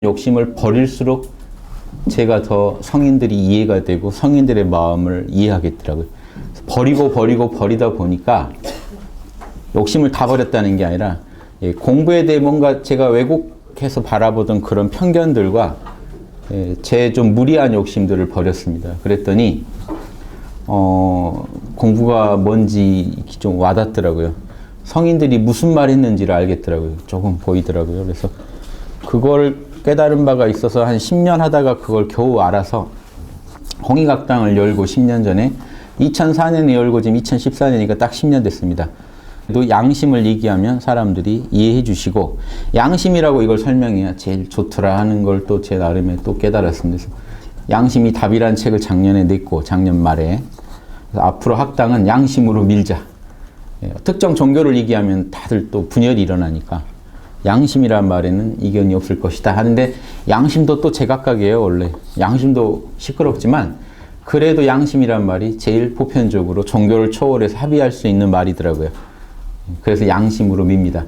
욕심을 버릴수록 제가 더 성인들이 이해가 되고 성인들의 마음을 이해하겠더라고요. 버리다 보니까 욕심을 다 버렸다는 게 아니라 공부에 대해 뭔가 제가 왜곡해서 바라보던 그런 편견들과 제 좀 무리한 욕심들을 버렸습니다. 그랬더니 공부가 뭔지 좀 와닿더라고요. 성인들이 무슨 말 했는지를 알겠더라고요. 조금 보이더라고요. 그래서 그걸 깨달은 바가 있어서 한 10년 하다가 그걸 겨우 알아서 홍익학당을 열고 10년 전에 2004년에 열고 지금 2014년이니까 딱 10년 됐습니다. 또 양심을 얘기하면 사람들이 이해해 주시고 양심이라고 이걸 설명해야 제일 좋더라 하는 걸 또 제 나름에 또 깨달았습니다. 그래서 양심이 답이란 책을 작년에 냈고 작년 말에 그래서 앞으로 학당은 양심으로 밀자. 특정 종교를 얘기하면 다들 또 분열이 일어나니까 양심이란 말에는 이견이 없을 것이다 하는데 양심도 또 제각각이에요. 원래 양심도 시끄럽지만 그래도 양심이란 말이 제일 보편적으로 종교를 초월해서 합의할 수 있는 말이더라고요. 그래서 양심으로 밉니다.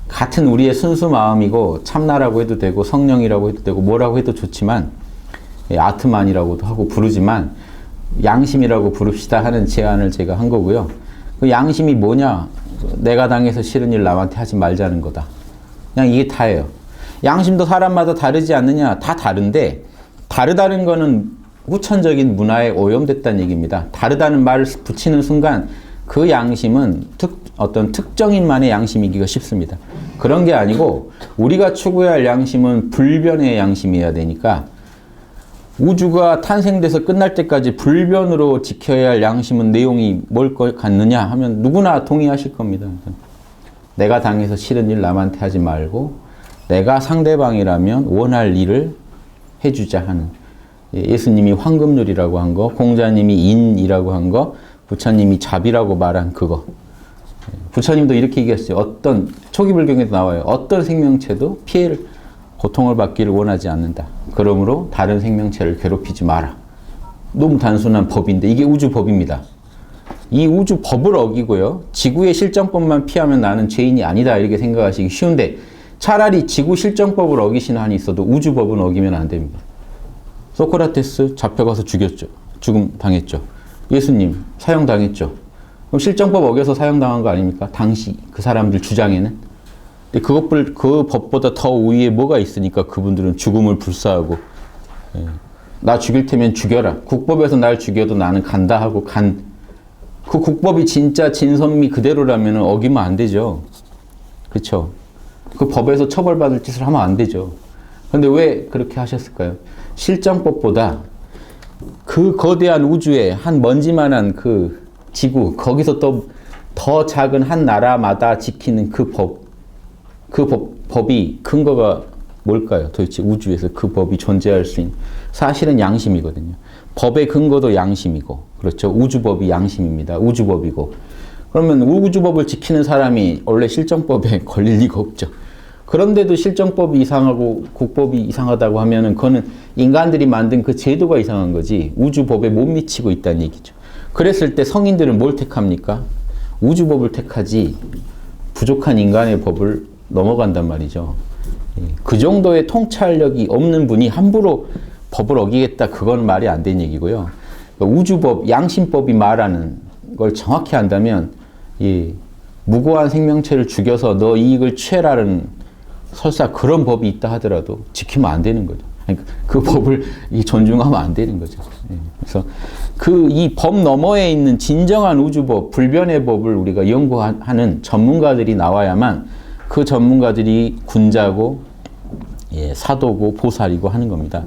같은 우리의 순수 마음이고 참나라고 해도 되고 성령이라고 해도 되고 뭐라고 해도 좋지만 아트만이라고도 하고 부르지만 양심이라고 부릅시다 하는 제안을 제가 한 거고요. 그 양심이 뭐냐? 내가 당해서 싫은 일 남한테 하지 말자는 거다. 그냥 이게 다예요. 양심도 사람마다 다르지 않느냐? 다 다른데 다르다는 거는 후천적인 문화에 오염됐다는 얘기입니다. 다르다는 말을 붙이는 순간 그 양심은 어떤 특정인만의 양심이기가 쉽습니다. 그런 게 아니고 우리가 추구해야 할 양심은 불변의 양심이어야 되니까 우주가 탄생돼서 끝날 때까지 불변으로 지켜야 할 양심은 내용이 뭘 것 같느냐 하면 누구나 동의하실 겁니다. 내가 당해서 싫은 일 남한테 하지 말고 내가 상대방이라면 원할 일을 해주자 하는 예수님이 황금률이라고 한 거, 공자님이 인이라고 한 거, 부처님이 잡이라고 말한 그거. 부처님도 이렇게 얘기했어요. 어떤 초기 불경에도 나와요. 어떤 생명체도 피해를 고통을 받기를 원하지 않는다. 그러므로 다른 생명체를 괴롭히지 마라. 너무 단순한 법인데 이게 우주법입니다. 이 우주법을 어기고요. 지구의 실정법만 피하면 나는 죄인이 아니다 이렇게 생각하시기 쉬운데 차라리 지구 실정법을 어기시는 한이 있어도 우주법은 어기면 안 됩니다. 소크라테스 잡혀가서 죽였죠. 죽음 당했죠. 예수님 사형당했죠. 그럼 실정법 어겨서 사형당한 거 아닙니까? 당시 그 사람들 주장에는. 근데 그 법보다 더 위에 뭐가 있으니까 그분들은 죽음을 불사하고 나 죽일 테면 죽여라. 국법에서 날 죽여도 나는 간다 하고 그 국법이 진짜 진선미 그대로라면 어기면 안 되죠. 그렇죠? 그 법에서 처벌받을 짓을 하면 안 되죠. 그런데 왜 그렇게 하셨을까요? 실정법보다 그 거대한 우주에 한 먼지만한 그 지구 거기서 또 더 작은 한 나라마다 지키는 법이 근거가 뭘까요? 도대체 우주에서 그 법이 존재할 수 있는 사실은 양심이거든요. 법의 근거도 양심이고 그렇죠. 우주법이 양심입니다. 우주법이고 그러면 우주법을 지키는 사람이 원래 실정법에 걸릴 리가 없죠. 그런데도 실정법이 이상하고 국법이 이상하다고 하면은 그거는 인간들이 만든 그 제도가 이상한 거지 우주법에 못 미치고 있다는 얘기죠. 그랬을 때 성인들은 뭘 택합니까? 우주법을 택하지 부족한 인간의 법을 넘어간단 말이죠. 그 정도의 통찰력이 없는 분이 함부로 법을 어기겠다 그건 말이 안 되는 얘기고요. 그러니까 우주법, 양심법이 말하는 걸 정확히 한다면 무고한 생명체를 죽여서 너 이익을 취해라는 설사 그런 법이 있다 하더라도 지키면 안 되는 거죠. 그러니까 그 법을 존중하면 안 되는 거죠. 그래서 이 법 너머에 있는 진정한 우주법, 불변의 법을 우리가 연구하는 전문가들이 나와야만 그 전문가들이 군자고 사도고 보살이고 하는 겁니다.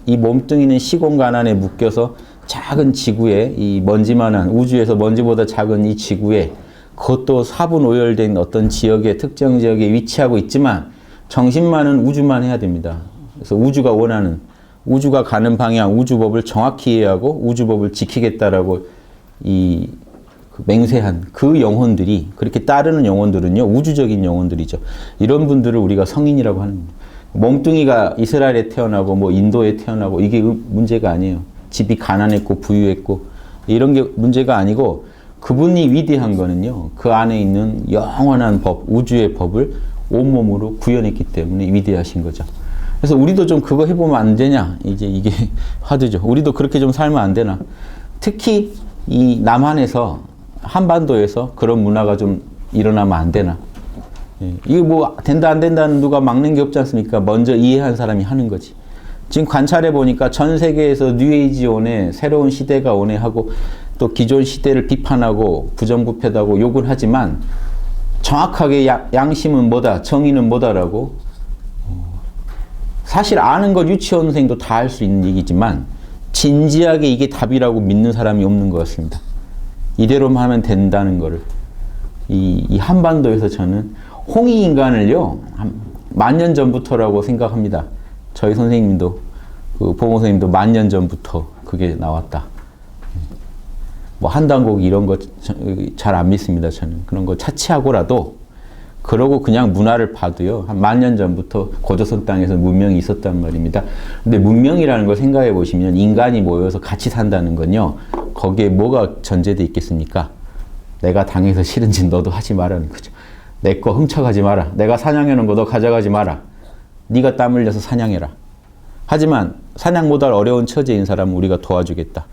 이 몸뚱이는 시공간 안에 묶여서 작은 지구에 이 먼지만한 우주에서 먼지보다 작은 이 지구에 그것도 사분 오열된 어떤 지역에 특정 지역에 위치하고 있지만 정신만은 우주만 해야 됩니다. 그래서 우주가 가는 방향, 우주법을 정확히 이해하고 우주법을 지키겠다라고 맹세한 그 영혼들이 그렇게 따르는 영혼들은요 우주적인 영혼들이죠. 이런 분들을 우리가 성인이라고 하는 겁니다. 몸뚱이가 이스라엘에 태어나고 뭐 인도에 태어나고 이게 문제가 아니에요. 집이 가난했고 부유했고 이런 게 문제가 아니고 그분이 위대한 거는요 그 안에 있는 영원한 법, 우주의 법을 온몸으로 구현했기 때문에 위대하신 거죠. 그래서 우리도 좀 그거 해보면 안 되냐? 이제 이게 화두죠. 우리도 그렇게 좀 살면 안 되나? 특히 이 남한에서, 한반도에서 그런 문화가 좀 일어나면 안 되나? 예. 이거 뭐 된다 안 된다는 누가 막는 게 없지 않습니까? 먼저 이해한 사람이 하는 거지. 지금 관찰해 보니까 전 세계에서 뉴에이지 오네, 새로운 시대가 오네 하고 또 기존 시대를 비판하고 부정부패하고 욕을 하지만 정확하게 양심은 뭐다, 정의는 뭐다라고 사실 아는 걸 유치원생도 다 할 수 있는 얘기지만 진지하게 이게 답이라고 믿는 사람이 없는 것 같습니다. 이대로만 하면 된다는 거를. 이 한반도에서 저는 홍익인간을요, 한 10,000년 전부터라고 생각합니다. 저희 선생님도, 그 보모 선생님도 10,000년 전부터 그게 나왔다. 뭐 한단곡 이런 거 잘 안 믿습니다, 저는. 그런 거 차치하고라도 그러고 그냥 문화를 봐도요, 한 10,000년 전부터 고조선 땅에서 문명이 있었단 말입니다. 근데 문명이라는 걸 생각해 보시면 인간이 모여서 같이 산다는 건요, 거기에 뭐가 전제돼 있겠습니까? 내가 당해서 싫은지 너도 하지 말라는 거죠. 내 거 훔쳐가지 마라. 내가 사냥해 놓은 거 너 가져가지 마라. 네가 땀 흘려서 사냥해라. 하지만 사냥 못할 어려운 처지인 사람은 우리가 도와주겠다.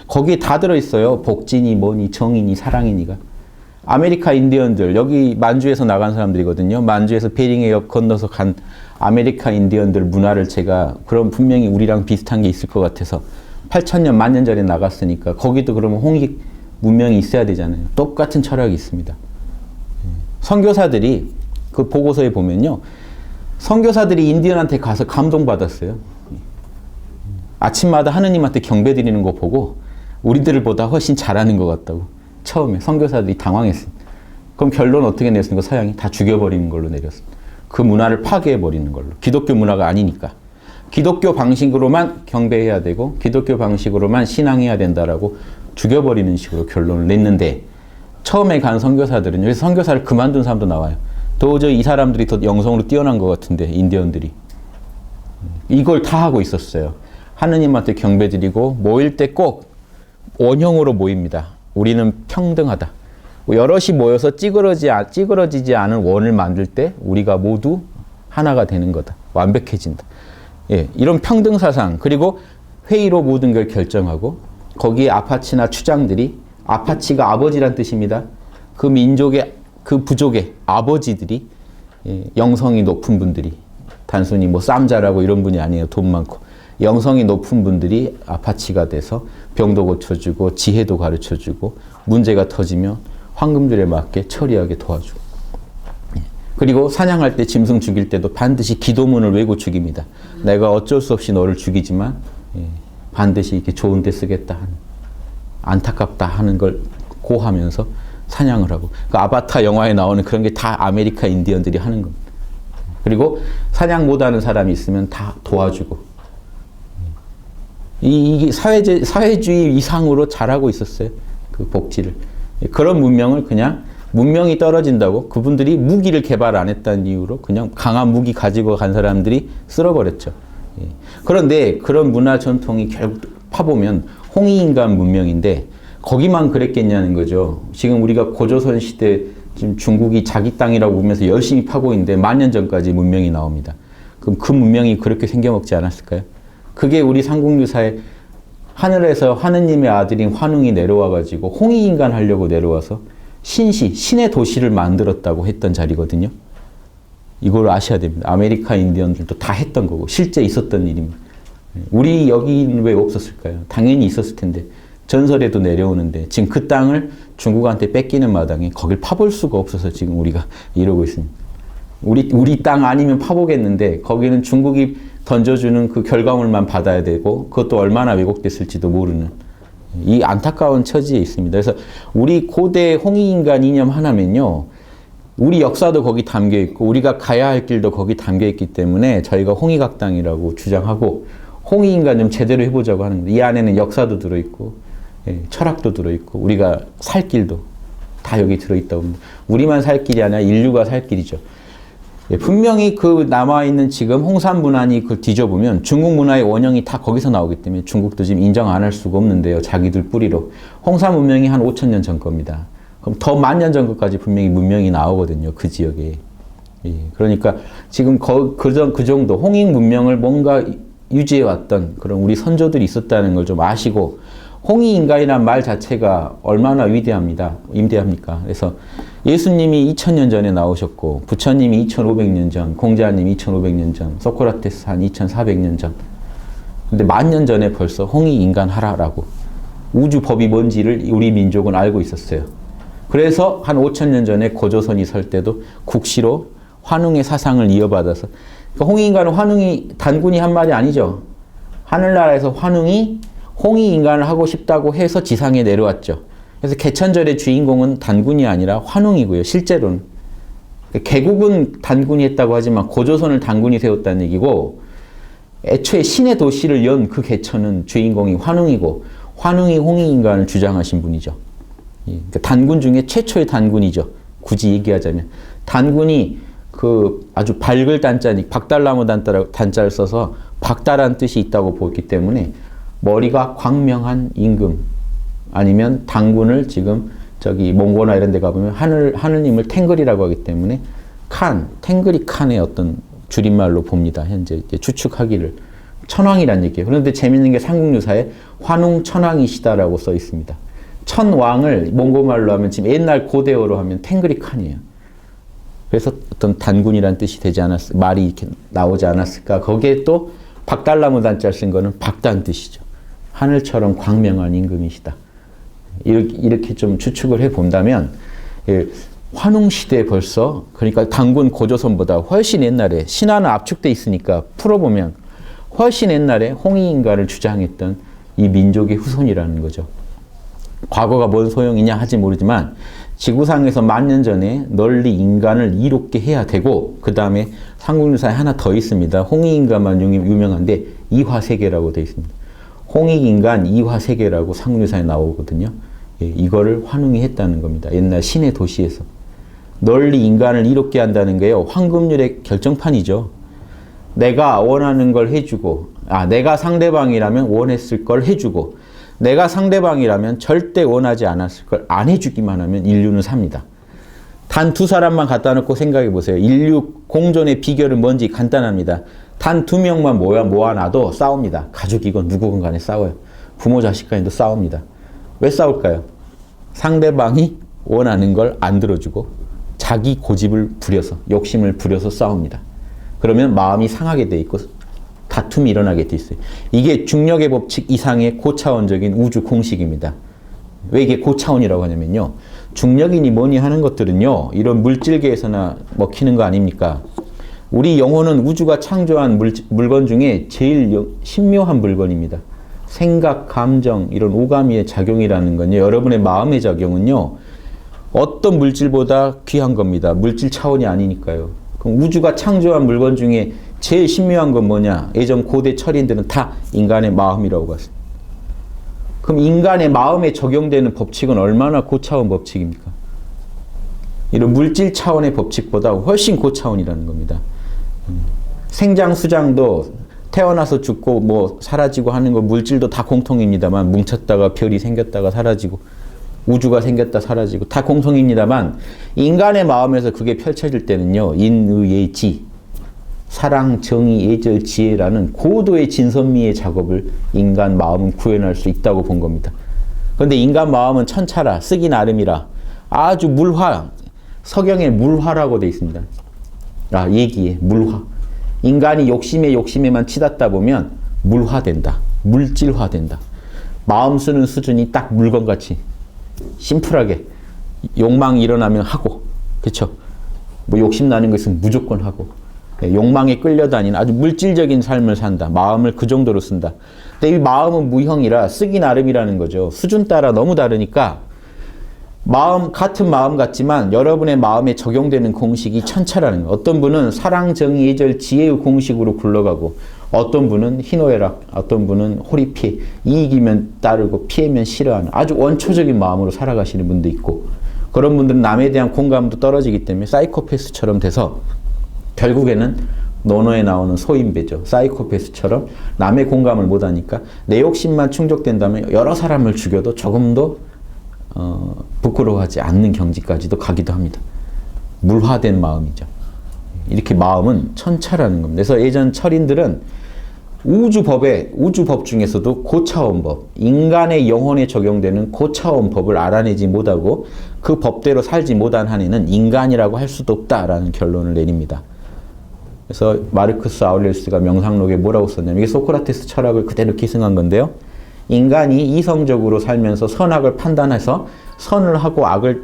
거기에 다 들어있어요. 복지니 뭐니 정의니 사랑이니가. 아메리카 인디언들, 여기 만주에서 나간 사람들이거든요. 만주에서 베링의 역 건너서 간 아메리카 인디언들 문화를 제가, 그럼 분명히 우리랑 비슷한 게 있을 것 같아서 8,000년, 10,000년 전에 나갔으니까 거기도 그러면 홍익 문명이 있어야 되잖아요. 똑같은 철학이 있습니다. 선교사들이 그 보고서에 보면요, 선교사들이 인디언한테 가서 감동받았어요. 아침마다 하느님한테 경배 드리는 거 보고 우리들을 보다 훨씬 잘하는 것 같다고. 처음에 선교사들이 당황했습니다. 그럼 결론 어떻게 냈습니까? 서양이 다 죽여버리는 걸로 내렸습니다. 그 문화를 파괴해버리는 걸로. 기독교 문화가 아니니까. 기독교 방식으로만 경배해야 되고 기독교 방식으로만 신앙해야 된다라고 죽여버리는 식으로 결론을 냈는데, 처음에 간 선교사들은, 여기서 선교사를 그만둔 사람도 나와요. 도저히 이 사람들이 더 영성으로 뛰어난 것 같은데, 인디언들이. 이걸 다 하고 있었어요. 하느님한테 경배드리고 모일 때 꼭 원형으로 모입니다. 우리는 평등하다. 여럿이 모여서 찌그러지지 않은 원을 만들 때 우리가 모두 하나가 되는 거다. 완벽해진다. 예, 이런 평등 사상, 그리고 회의로 모든 걸 결정하고, 거기에 아파치나 추장들이, 아파치가 아버지란 뜻입니다. 그 민족의, 그 부족의 아버지들이, 예, 영성이 높은 분들이, 단순히 뭐 쌈자라고 이런 분이 아니에요. 돈 많고. 영성이 높은 분들이 아파치가 돼서 병도 고쳐주고 지혜도 가르쳐주고 문제가 터지면 황금줄에 맞게 처리하게 도와주고, 그리고 사냥할 때 짐승 죽일 때도 반드시 기도문을 외고 죽입니다. 내가 어쩔 수 없이 너를 죽이지만 반드시 이렇게 좋은 데 쓰겠다 하는, 안타깝다 하는 걸 고하면서 사냥을 하고, 그 아바타 영화에 나오는 그런 게 다 아메리카 인디언들이 하는 겁니다. 그리고 사냥 못하는 사람이 있으면 다 도와주고, 이게 사회주의 이상으로 잘하고 있었어요. 그 복지를. 그런 문명을 그냥, 문명이 떨어진다고 그분들이 무기를 개발 안 했다는 이유로 그냥 강한 무기 가지고 간 사람들이 쓸어버렸죠. 그런데 그런 문화 전통이 결국 파보면 홍익인간 문명인데 거기만 그랬겠냐는 거죠. 지금 우리가 고조선 시대, 지금 중국이 자기 땅이라고 보면서 열심히 파고 있는데 10,000년 전까지 문명이 나옵니다. 그럼 그 문명이 그렇게 생겨먹지 않았을까요? 그게 우리 삼국유사에 하늘에서 하느님의 아들인 환웅이 내려와가지고 홍익인간 하려고 내려와서 신의 도시를 만들었다고 했던 자리거든요. 이걸 아셔야 됩니다. 아메리카 인디언들도 다 했던 거고 실제 있었던 일입니다. 우리 여기는 왜 없었을까요? 당연히 있었을 텐데, 전설에도 내려오는데 지금 그 땅을 중국한테 뺏기는 마당에 거길 파볼 수가 없어서 지금 우리가 이러고 있습니다. 우리 땅 아니면 파보겠는데 거기는 중국이 던져주는 그 결과물만 받아야 되고 그것도 얼마나 왜곡됐을지도 모르는 이 안타까운 처지에 있습니다. 그래서 우리 고대 홍익인간 이념 하나면요, 우리 역사도 거기 담겨 있고 우리가 가야 할 길도 거기 담겨 있기 때문에 저희가 홍익학당이라고 주장하고 홍익인간 좀 제대로 해보자고 하는 거예요. 이 안에는 역사도 들어있고 철학도 들어있고 우리가 살 길도 다 여기 들어있다고 합니다. 우리만 살 길이 아니라 인류가 살 길이죠. 분명히 그 남아있는 지금 홍산 문화니 그걸 뒤져보면 중국 문화의 원형이 다 거기서 나오기 때문에 중국도 지금 인정 안 할 수가 없는데요. 자기들 뿌리로. 홍산 문명이 한 5,000년 전 겁니다. 그럼 더 10,000년 전 것까지 분명히 문명이 나오거든요. 그 지역에. 예, 그러니까 지금 그 정도 홍익 문명을 뭔가 유지해왔던 그런 우리 선조들이 있었다는 걸 좀 아시고, 홍익인간이란 말 자체가 얼마나 임대합니까? 그래서 예수님이 2000년 전에 나오셨고, 부처님이 2500년 전, 공자님이 2500년 전, 소크라테스 한 2400년 전. 근데 10,000년 전에 벌써 홍익인간 하라라고 우주 법이 뭔지를 우리 민족은 알고 있었어요. 그래서 한 5000년 전에 고조선이 설 때도 국시로 환웅의 사상을 이어받아서, 그러니까 홍익인간은 환웅이 단군이 한 말이 아니죠. 하늘나라에서 환웅이 홍익인간을 하고 싶다고 해서 지상에 내려왔죠. 그래서 개천절의 주인공은 단군이 아니라 환웅이고요. 실제로는. 개국은 단군이 했다고 하지만 고조선을 단군이 세웠다는 얘기고, 애초에 신의 도시를 연 그 개천은 주인공이 환웅이고, 환웅이 홍익인간을 주장하신 분이죠. 그러니까 단군 중에 최초의 단군이죠. 굳이 얘기하자면. 단군이 그 아주 밝을 단자니, 박달나무 단자를 써서 박달한 뜻이 있다고 보기 때문에 머리가 광명한 임금, 아니면 단군을 지금 저기 몽고나 이런 데 가보면 하느님을 탱글이라고 하기 때문에 탱글이 칸의 어떤 줄임말로 봅니다. 현재 추측하기를. 천왕이란 얘기예요. 그런데 재밌는 게 삼국유사에 환웅 천왕이시다라고 써 있습니다. 천왕을 몽고말로 하면, 지금 옛날 고대어로 하면 탱글이 칸이에요. 그래서 어떤 단군이란 뜻이 되지 말이 이렇게 나오지 않았을까. 거기에 또 박달나무 단자를 쓴 거는 박단 뜻이죠. 하늘처럼 광명한 임금이시다. 이렇게 좀 추측을 해 본다면, 환웅 시대에 벌써, 그러니까 단군 고조선보다 훨씬 옛날에, 신화는 압축돼 있으니까 풀어보면 훨씬 옛날에 홍익인간을 주장했던 이 민족의 후손이라는 거죠. 과거가 뭔 소용이냐 하지 모르지만 지구상에서 10,000년 전에 널리 인간을 이롭게 해야 되고, 그 다음에 삼국유사에 하나 더 있습니다. 홍익인간만 유명한데 이화세계라고 되어 있습니다. 홍익인간 이화세계라고 삼국유사에 나오거든요. 예, 이거를 환웅이 했다는 겁니다. 옛날 신의 도시에서. 널리 인간을 이롭게 한다는 게요, 황금률의 결정판이죠. 내가 원하는 걸 해주고, 내가 상대방이라면 원했을 걸 해주고, 내가 상대방이라면 절대 원하지 않았을 걸 안 해주기만 하면 인류는 삽니다. 단 두 사람만 갖다 놓고 생각해 보세요. 인류 공존의 비결은 뭔지 간단합니다. 단 2명만 모아놔도 싸웁니다. 가족이건 누구건 간에 싸워요. 부모 자식 간에도 싸웁니다. 왜 싸울까요? 상대방이 원하는 걸 안 들어주고 자기 고집을 부려서, 욕심을 부려서 싸웁니다. 그러면 마음이 상하게 돼 있고 다툼이 일어나게 돼 있어요. 이게 중력의 법칙 이상의 고차원적인 우주 공식입니다. 왜 이게 고차원이라고 하냐면요, 중력이니 뭐니 하는 것들은요, 이런 물질계에서나 먹히는 거 아닙니까? 우리 영혼은 우주가 창조한 물건 중에 제일 신묘한 물건입니다. 생각, 감정, 이런 오감의 작용이라는 건요, 여러분의 마음의 작용은요, 어떤 물질보다 귀한 겁니다. 물질 차원이 아니니까요. 그럼 우주가 창조한 물건 중에 제일 신묘한 건 뭐냐? 예전 고대 철인들은 다 인간의 마음이라고 봤습니다. 그럼 인간의 마음에 적용되는 법칙은 얼마나 고차원 법칙입니까? 이런 물질 차원의 법칙보다 훨씬 고차원이라는 겁니다. 생장, 수장도 태어나서 죽고 뭐 사라지고 하는 거, 물질도 다 공통입니다만, 뭉쳤다가 별이 생겼다가 사라지고 우주가 생겼다 사라지고 다 공통입니다만, 인간의 마음에서 그게 펼쳐질 때는요, 인의의 지, 사랑, 정의, 예절, 지혜라는 고도의 진선미의 작업을 인간 마음은 구현할 수 있다고 본 겁니다. 그런데 인간 마음은 천차라, 쓰기 나름이라 아주 물화, 서경에 물화라고 되어 있습니다. 얘기에 물화. 인간이 욕심에만 치닫다 보면 물화된다. 물질화된다. 마음 쓰는 수준이 딱 물건같이 심플하게, 욕망이 일어나면 하고, 그렇죠? 뭐 욕심 나는 것은 무조건 하고, 욕망에 끌려다니는 아주 물질적인 삶을 산다. 마음을 그 정도로 쓴다. 근데 이 마음은 무형이라 쓰기 나름이라는 거죠. 수준 따라 너무 다르니까 같은 마음 같지만 여러분의 마음에 적용되는 공식이 천차라는 거예요. 어떤 분은 사랑, 정의, 예절, 지혜의 공식으로 굴러가고, 어떤 분은 희노애락, 어떤 분은 호리피해, 이익이면 따르고 피해면 싫어하는 아주 원초적인 마음으로 살아가시는 분도 있고, 그런 분들은 남에 대한 공감도 떨어지기 때문에 사이코패스처럼 돼서 결국에는 논어에 나오는 소인배죠. 사이코패스처럼 남의 공감을 못하니까 내 욕심만 충족된다면 여러 사람을 죽여도 조금도 부끄러워하지 않는 경지까지도 가기도 합니다. 물화된 마음이죠. 이렇게 마음은 천차라는 겁니다. 그래서 예전 철인들은 우주법 중에서도 고차원법, 인간의 영혼에 적용되는 고차원법을 알아내지 못하고 그 법대로 살지 못한 한에는 인간이라고 할 수도 없다라는 결론을 내립니다. 그래서 마르크스 아우렐리우스가 명상록에 뭐라고 썼냐면, 이게 소크라테스 철학을 그대로 기승한 건데요. 인간이 이성적으로 살면서 선악을 판단해서 선을 하고 악을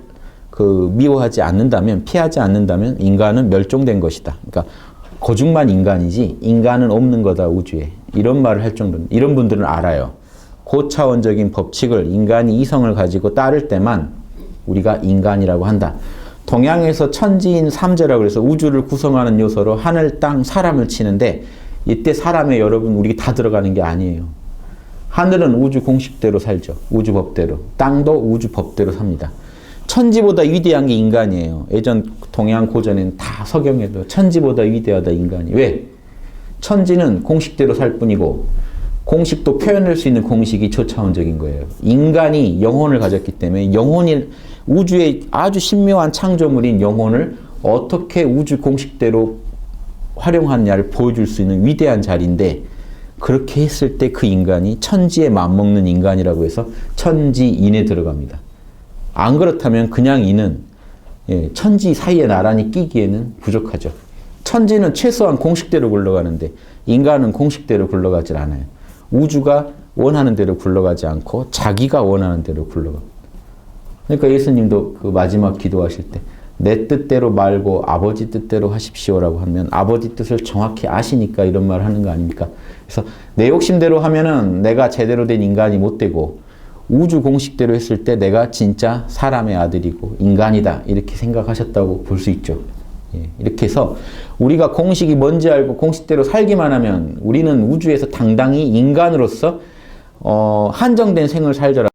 미워하지 않는다면, 피하지 않는다면 인간은 멸종된 것이다. 그러니까 거중만 인간이지 인간은 없는 거다 우주에. 이런 말을 할 정도는, 이런 분들은 알아요. 고차원적인 법칙을 인간이 이성을 가지고 따를 때만 우리가 인간이라고 한다. 동양에서 천지인 삼재라고 해서 우주를 구성하는 요소로 하늘, 땅, 사람을 치는데, 이때 사람에 여러분 우리 다 들어가는 게 아니에요. 하늘은 우주 공식대로 살죠. 우주 법대로. 땅도 우주 법대로 삽니다. 천지보다 위대한 게 인간이에요. 예전 동양 고전에는 다 서경에도 천지보다 위대하다 인간이. 왜? 천지는 공식대로 살 뿐이고 공식도 표현할 수 있는 공식이 초차원적인 거예요. 인간이 영혼을 가졌기 때문에 영혼이 우주의 아주 신묘한 창조물인 영혼을 어떻게 우주 공식대로 활용하느냐를 보여줄 수 있는 위대한 자리인데, 그렇게 했을 때 그 인간이 천지에 맞먹는 인간이라고 해서 천지인에 들어갑니다. 안 그렇다면 그냥 인은 천지 사이에 나란히 끼기에는 부족하죠. 천지는 최소한 공식대로 굴러가는데 인간은 공식대로 굴러가질 않아요. 우주가 원하는 대로 굴러가지 않고 자기가 원하는 대로 굴러갑니다. 그러니까 예수님도 그 마지막 기도하실 때 내 뜻대로 말고 아버지 뜻대로 하십시오라고 하면 아버지 뜻을 정확히 아시니까 이런 말을 하는 거 아닙니까? 그래서 내 욕심대로 하면은 내가 제대로 된 인간이 못 되고, 우주 공식대로 했을 때 내가 진짜 사람의 아들이고 인간이다 이렇게 생각하셨다고 볼 수 있죠. 이렇게 해서 우리가 공식이 뭔지 알고 공식대로 살기만 하면 우리는 우주에서 당당히 인간으로서 한정된 생을 살더라도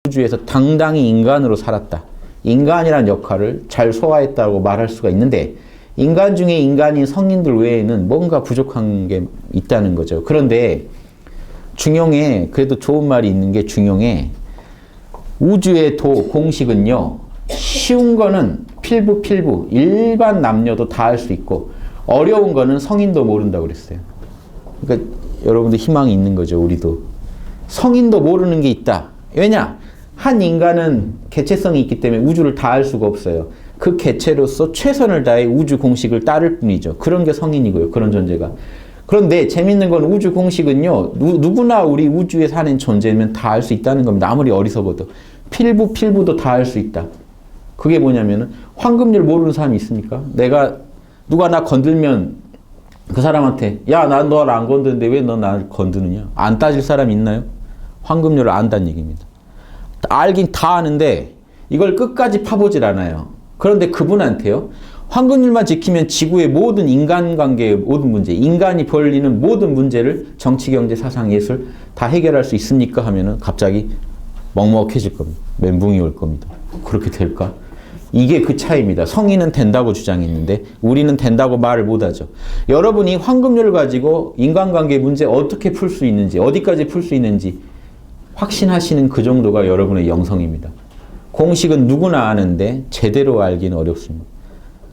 우주에서 당당히 인간으로 살았다. 인간이란 역할을 잘 소화했다고 말할 수가 있는데, 인간 중에 인간인 성인들 외에는 뭔가 부족한 게 있다는 거죠. 그런데 중용에 그래도 좋은 말이 있는 게, 중용에 우주의 공식은요, 쉬운 거는 필부 일반 남녀도 다 할 수 있고 어려운 거는 성인도 모른다고 그랬어요. 그러니까 여러분들 희망이 있는 거죠. 우리도 성인도 모르는 게 있다. 왜냐? 한 인간은 개체성이 있기 때문에 우주를 다 알 수가 없어요. 그 개체로서 최선을 다해 우주 공식을 따를 뿐이죠. 그런 게 성인이고요. 그런 존재가. 그런데 재밌는 건 우주 공식은요, 누구나 우리 우주에 사는 존재면 다 알 수 있다는 겁니다. 아무리 어리석어도. 필부도 다 알 수 있다. 그게 뭐냐면은, 황금률 모르는 사람이 있습니까? 누가 나 건들면 그 사람한테, 야, 난 너를 안 건드는데 왜 너 나를 건드느냐? 안 따질 사람 있나요? 황금률을 안다는 얘기입니다. 알긴 다 아는데 이걸 끝까지 파보질 않아요. 그런데 그분한테요, 황금률만 지키면 지구의 모든 인간관계의 모든 문제, 인간이 벌리는 모든 문제를 정치, 경제, 사상, 예술 다 해결할 수 있습니까? 하면은 갑자기 먹먹해질 겁니다. 멘붕이 올 겁니다. 그렇게 될까? 이게 그 차이입니다. 성인은 된다고 주장했는데 우리는 된다고 말을 못하죠. 여러분이 황금률을 가지고 인간관계 문제 어떻게 풀 수 있는지, 어디까지 풀 수 있는지 확신하시는 그 정도가 여러분의 영성입니다. 공식은 누구나 아는데 제대로 알기는 어렵습니다.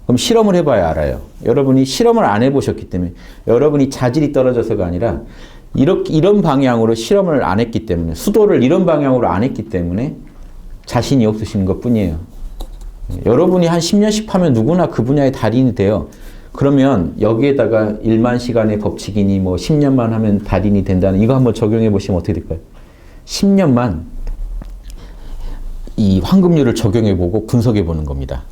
그럼 실험을 해봐야 알아요. 여러분이 실험을 안 해보셨기 때문에, 여러분이 자질이 떨어져서가 아니라 이런 방향으로 실험을 안 했기 때문에, 수도를 이런 방향으로 안 했기 때문에 자신이 없으신 것 뿐이에요. 여러분이 한 10년씩 하면 누구나 그 분야의 달인이 돼요. 그러면 여기에다가 1만 시간의 법칙이니 뭐 10년만 하면 달인이 된다는, 이거 한번 적용해 보시면 어떻게 될까요? 10년만 이 황금률을 적용해 보고 분석해 보는 겁니다.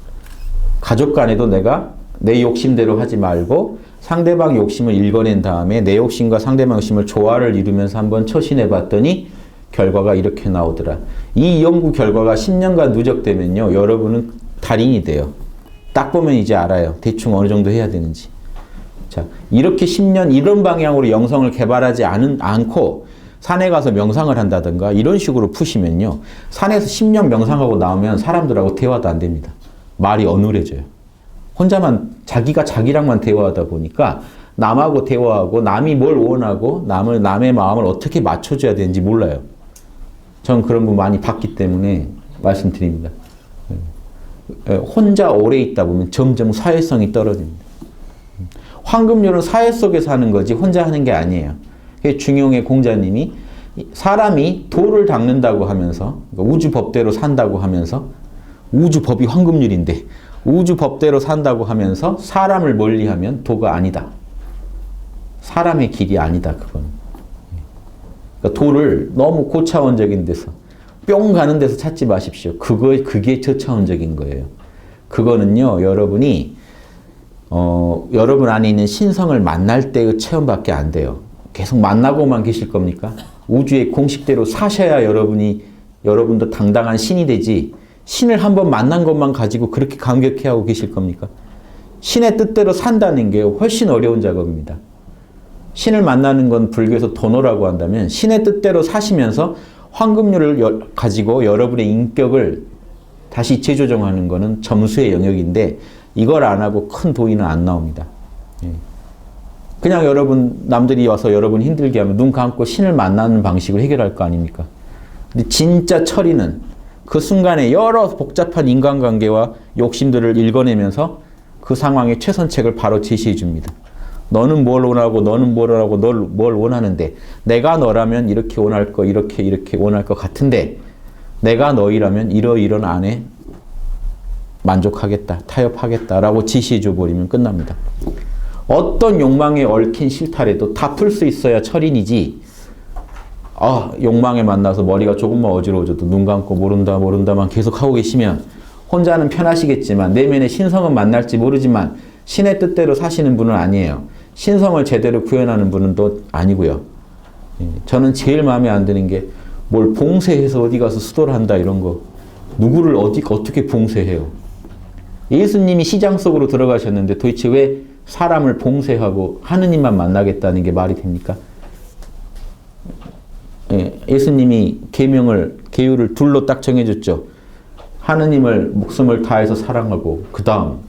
가족 간에도 내가 내 욕심대로 하지 말고 상대방 욕심을 읽어낸 다음에 내 욕심과 상대방 욕심을 조화를 이루면서 한번 처신해 봤더니 결과가 이렇게 나오더라. 이 연구 결과가 10년간 누적되면요, 여러분은 달인이 돼요. 딱 보면 이제 알아요. 대충 어느 정도 해야 되는지. 자, 이렇게 10년 이런 방향으로 영성을 개발하지 않고 산에 가서 명상을 한다든가 이런 식으로 푸시면요, 산에서 10년 명상하고 나오면 사람들하고 대화도 안 됩니다. 말이 어눌해져요. 혼자만, 자기가 자기랑만 대화하다 보니까 남하고 대화하고 남이 뭘 원하고 남의 마음을 어떻게 맞춰줘야 되는지 몰라요. 전 그런 분 많이 봤기 때문에 말씀드립니다. 혼자 오래 있다 보면 점점 사회성이 떨어집니다. 황금률은 사회 속에서 하는 거지 혼자 하는 게 아니에요. 중용의 공자님이 사람이 도를 닦는다고 하면서 그러니까 우주 법대로 산다고 하면서 우주 법이 황금률인데 우주 법대로 산다고 하면서 사람을 멀리하면 도가 아니다. 사람의 길이 아니다. 그건. 그러니까 도를 너무 고차원적인 데서 뿅 가는 데서 찾지 마십시오. 그게 저차원적인 거예요. 그거는요, 여러분이 여러분 안에 있는 신성을 만날 때의 체험밖에 안 돼요. 계속 만나고만 계실 겁니까? 우주의 공식대로 사셔야 여러분도 당당한 신이 되지, 신을 한번 만난 것만 가지고 그렇게 감격해하고 계실 겁니까? 신의 뜻대로 산다는 게 훨씬 어려운 작업입니다. 신을 만나는 건 불교에서 도노라고 한다면 신의 뜻대로 사시면서 황금률을 가지고 여러분의 인격을 다시 재조정하는 것은 점수의 영역인데 이걸 안 하고 큰 도인은 안 나옵니다. 그냥 남들이 와서 여러분 힘들게 하면 눈 감고 신을 만나는 방식으로 해결할 거 아닙니까? 근데 진짜 철이는 그 순간에 여러 복잡한 인간관계와 욕심들을 읽어내면서 그 상황의 최선책을 바로 제시해 줍니다. 너는 뭘 원하고 너는 뭘 원하고 뭘 원하는데 내가 너라면 이렇게 원할 거 이렇게 원할 것 같은데 내가 너희라면 이런 안에 만족하겠다, 타협하겠다라고 지시해 줘 버리면 끝납니다. 어떤 욕망에 얽힌 실타래도 다 풀 수 있어야 철인이지 욕망에 만나서 머리가 조금만 어지러워져도 눈 감고 모른다만 계속 하고 계시면 혼자는 편하시겠지만 내면의 신성은 만날지 모르지만 신의 뜻대로 사시는 분은 아니에요. 신성을 제대로 구현하는 분은 또 아니고요. 저는 제일 마음에 안 드는 게 뭘 봉쇄해서 어디 가서 수도를 한다 이런 거. 누구를 어떻게 봉쇄해요? 예수님이 시장 속으로 들어가셨는데 도대체 왜 사람을 봉쇄하고 하느님만 만나겠다는 게 말이 됩니까? 예수님이 계율을 둘로 딱 정해줬죠. 하느님을 목숨을 다해서 사랑하고 그 다음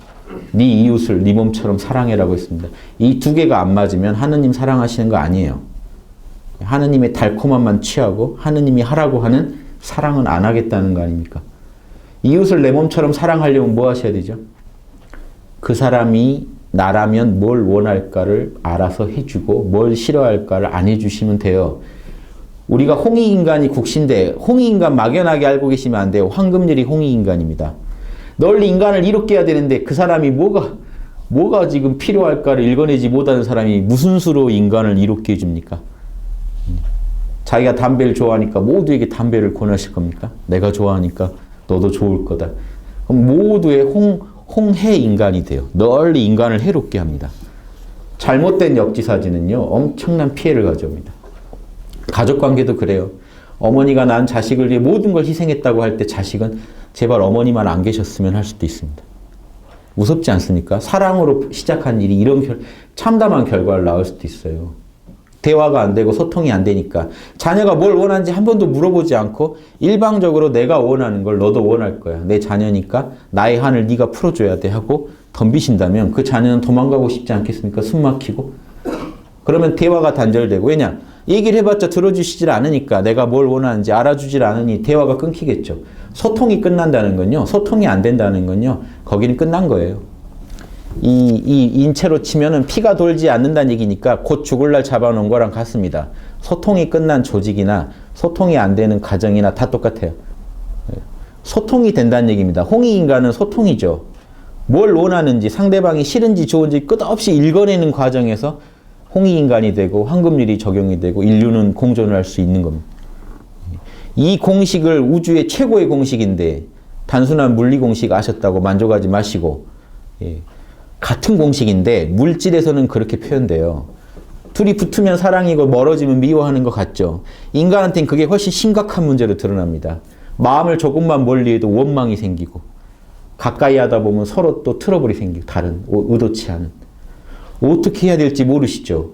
네 이웃을 네 몸처럼 사랑해라고 했습니다. 이 두 개가 안 맞으면 하느님 사랑하시는 거 아니에요. 하느님의 달콤함만 취하고 하느님이 하라고 하는 사랑은 안 하겠다는 거 아닙니까? 이웃을 내 몸처럼 사랑하려면 뭐 하셔야 되죠? 그 사람이 나라면 뭘 원할까를 알아서 해주고 뭘 싫어할까를 안 해주시면 돼요. 우리가 홍익인간이 국시인데 홍익인간 막연하게 알고 계시면 안 돼요. 황금률이 홍익인간입니다. 널리 인간을 이롭게 해야 되는데 그 사람이 뭐가 지금 필요할까를 읽어내지 못하는 사람이 무슨 수로 인간을 이롭게 해줍니까? 자기가 담배를 좋아하니까 모두에게 담배를 권하실 겁니까? 내가 좋아하니까 너도 좋을 거다. 그럼 모두의 홍해 인간이 돼요. 널리 인간을 해롭게 합니다. 잘못된 역지사지는요, 엄청난 피해를 가져옵니다. 가족관계도 그래요. 어머니가 난 자식을 위해 모든 걸 희생했다고 할 때 자식은 제발 어머니만 안 계셨으면 할 수도 있습니다. 무섭지 않습니까? 사랑으로 시작한 일이 이런 참담한 결과를 낳을 수도 있어요. 대화가 안 되고 소통이 안 되니까 자녀가 뭘 원하는지 한 번도 물어보지 않고 일방적으로 내가 원하는 걸 너도 원할 거야. 내 자녀니까 나의 한을 네가 풀어줘야 돼 하고 덤비신다면 그 자녀는 도망가고 싶지 않겠습니까? 숨 막히고. 그러면 대화가 단절되고 왜냐? 얘기를 해봤자 들어주시질 않으니까 내가 뭘 원하는지 알아주질 않으니 대화가 끊기겠죠. 소통이 끝난다는 건요. 소통이 안 된다는 건요. 거기는 끝난 거예요. 이 인체로 치면은 피가 돌지 않는다는 얘기니까 곧 죽을 날 잡아놓은 거랑 같습니다. 소통이 끝난 조직이나 소통이 안 되는 가정이나 다 똑같아요. 소통이 된다는 얘기입니다. 홍익인간은 소통이죠. 뭘 원하는지 상대방이 싫은지 좋은지 끝없이 읽어내는 과정에서 홍익인간이 되고 황금률이 적용이 되고 인류는 공존을 할 수 있는 겁니다. 이 공식을 우주의 최고의 공식인데 단순한 물리 공식 아셨다고 만족하지 마시고 같은 공식인데 물질에서는 그렇게 표현돼요. 둘이 붙으면 사랑이고 멀어지면 미워하는 것 같죠. 인간한테는 그게 훨씬 심각한 문제로 드러납니다. 마음을 조금만 멀리해도 원망이 생기고 가까이 하다 보면 서로 또 트러블이 생기고 다른 의도치 않은 어떻게 해야 될지 모르시죠.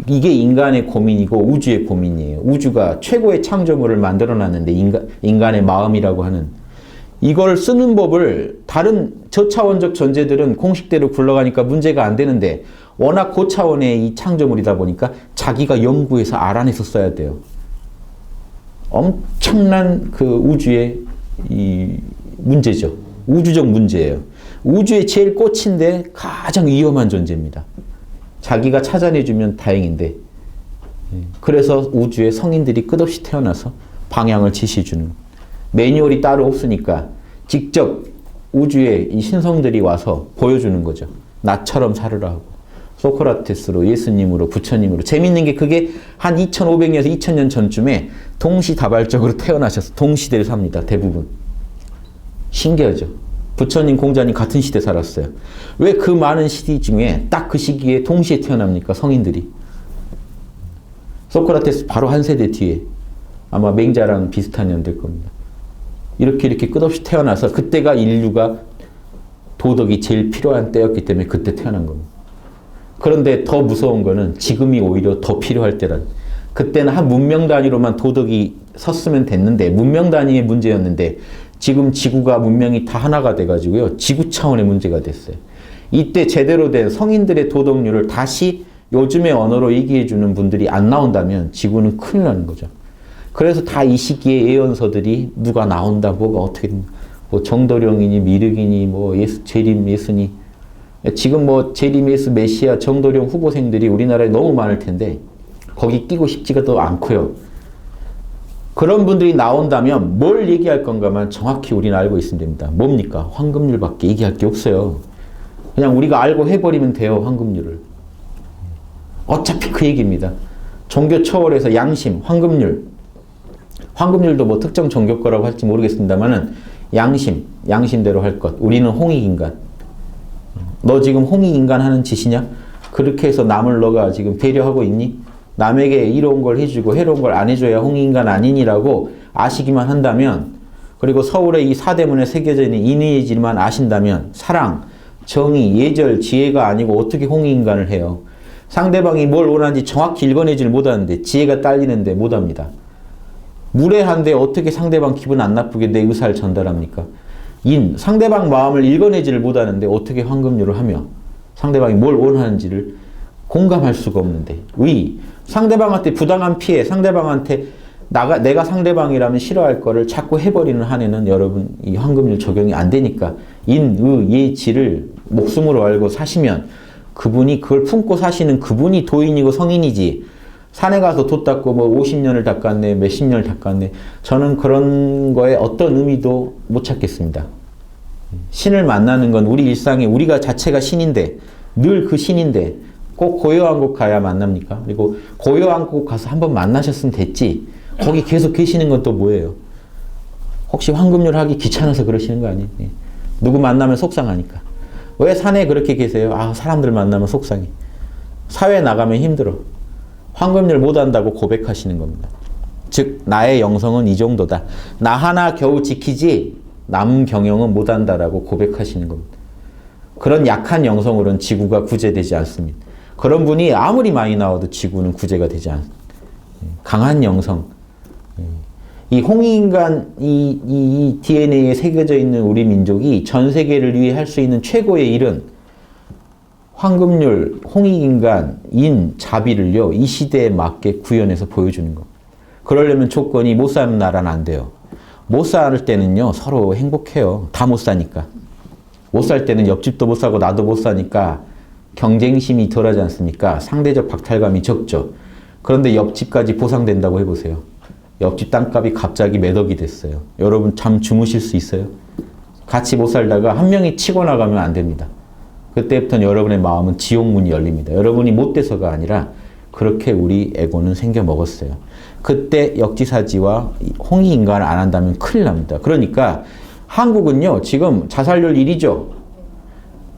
이게 인간의 고민이고 우주의 고민이에요. 우주가 최고의 창조물을 만들어놨는데 인간의 마음이라고 하는 이걸 쓰는 법을 다른 저차원적 존재들은 공식대로 굴러가니까 문제가 안 되는데 워낙 고차원의 이 창조물이다 보니까 자기가 연구해서 알아내서 써야 돼요. 엄청난 그 우주의 이 문제죠. 우주적 문제예요. 우주의 제일 꽃인데 가장 위험한 존재입니다. 자기가 찾아내주면 다행인데 그래서 우주에 성인들이 끝없이 태어나서 방향을 지시해주는 매뉴얼이 따로 없으니까 직접 우주에 이 신성들이 와서 보여주는 거죠. 나처럼 살으라 하고 소크라테스로 예수님으로 부처님으로 재밌는 게 그게 한 2500년에서 2000년 전쯤에 동시다발적으로 태어나셔서 동시대를 삽니다. 대부분. 신기하죠. 부처님, 공자님 같은 시대 살았어요. 왜 그 많은 시기 중에 딱 그 시기에 동시에 태어납니까? 성인들이. 소크라테스 바로 한 세대 뒤에 아마 맹자랑 비슷한 연대일 겁니다. 이렇게 끝없이 태어나서 그때가 인류가 도덕이 제일 필요한 때였기 때문에 그때 태어난 겁니다. 그런데 더 무서운 거는 지금이 오히려 더 필요할 때란. 그때는 한 문명 단위로만 도덕이 섰으면 됐는데 문명 단위의 문제였는데 지금 지구가 문명이 다 하나가 돼가지고요. 지구 차원의 문제가 됐어요. 이때 제대로 된 성인들의 도덕률을 다시 요즘의 언어로 얘기해주는 분들이 안 나온다면 지구는 큰일 나는 거죠. 그래서 다 이 시기에 예언서들이 누가 나온다, 뭐가 어떻게 됩니까? 뭐 정도령이니 미륵이니 뭐 재림 예수니 지금 뭐 재림 예수 메시아 정도령 후보생들이 우리나라에 너무 많을 텐데 거기 끼고 싶지가 또 않고요. 그런 분들이 나온다면 뭘 얘기할 건가만 정확히 우리는 알고 있으면 됩니다. 뭡니까? 황금률밖에 얘기할 게 없어요. 그냥 우리가 알고 해버리면 돼요. 황금률을. 어차피 그 얘기입니다. 종교 초월해서 양심, 황금률. 황금률도 뭐 특정 종교 거라고 할지 모르겠습니다만은 양심대로 할 것. 우리는 홍익인간. 너 지금 홍익인간 하는 짓이냐? 그렇게 해서 남을 너가 지금 배려하고 있니? 남에게 이로운 걸 해주고 해로운 걸 안 해줘야 홍익인간 아니니라고 아시기만 한다면, 그리고 서울의 이 사대문에 새겨져 있는 인의의지만 아신다면 사랑, 정의, 예절, 지혜가 아니고 어떻게 홍익인간을 해요? 상대방이 뭘 원하는지 정확히 읽어내지를 못하는데 지혜가 딸리는데 못합니다. 무례한데 어떻게 상대방 기분 안 나쁘게 내 의사를 전달합니까? 상대방 마음을 읽어내지를 못하는데 어떻게 황금률을 하며 상대방이 뭘 원하는지를 공감할 수가 없는데 상대방한테 부당한 피해, 상대방한테 내가 상대방이라면 싫어할 거를 자꾸 해버리는 한에는 여러분 이 황금률 적용이 안 되니까 예지를 목숨으로 알고 사시면 그분이 그걸 품고 사시는 그분이 도인이고 성인이지 산에 가서 돛 닦고 뭐 50년을 닦았네 몇십 년을 닦았네 저는 그런 거에 어떤 의미도 못 찾겠습니다. 신을 만나는 건 우리 일상에 우리가 자체가 신인데 늘 그 신인데 꼭 고요한 곳 가야 만납니까? 그리고 고요한 곳 가서 한번 만나셨으면 됐지 거기 계속 계시는 건 또 뭐예요? 혹시 황금률 하기 귀찮아서 그러시는 거 아니에요? 누구 만나면 속상하니까. 왜 산에 그렇게 계세요? 사람들 만나면 속상해. 사회 나가면 힘들어. 황금률 못한다고 고백하시는 겁니다. 즉 나의 영성은 이 정도다. 나 하나 겨우 지키지 남 경영은 못한다라고 고백하시는 겁니다. 그런 약한 영성으로는 지구가 구제되지 않습니다. 그런 분이 아무리 많이 나와도 지구는 구제가 되지 않습니다. 강한 영성. 이 홍익인간 이 DNA에 새겨져 있는 우리 민족이 전 세계를 위해 할 수 있는 최고의 일은 황금률, 홍익인간, 자비를요 이 시대에 맞게 구현해서 보여주는 것. 그러려면 조건이 못 사는 나라는 안 돼요. 못 살 때는요 서로 행복해요. 다 못 사니까. 못 살 때는 옆집도 못 사고 나도 못 사니까 경쟁심이 덜하지 않습니까? 상대적 박탈감이 적죠. 그런데 옆집까지 보상된다고 해보세요. 옆집 땅값이 갑자기 몇 억이 됐어요. 여러분 잠 주무실 수 있어요? 같이 못 살다가 한 명이 치고 나가면 안 됩니다. 그때부터는 여러분의 마음은 지옥문이 열립니다. 여러분이 못돼서가 아니라 그렇게 우리 에고는 생겨 먹었어요. 그때 역지사지와 홍익인간을 안 한다면 큰일 납니다. 그러니까 한국은요 지금 자살률 1위죠.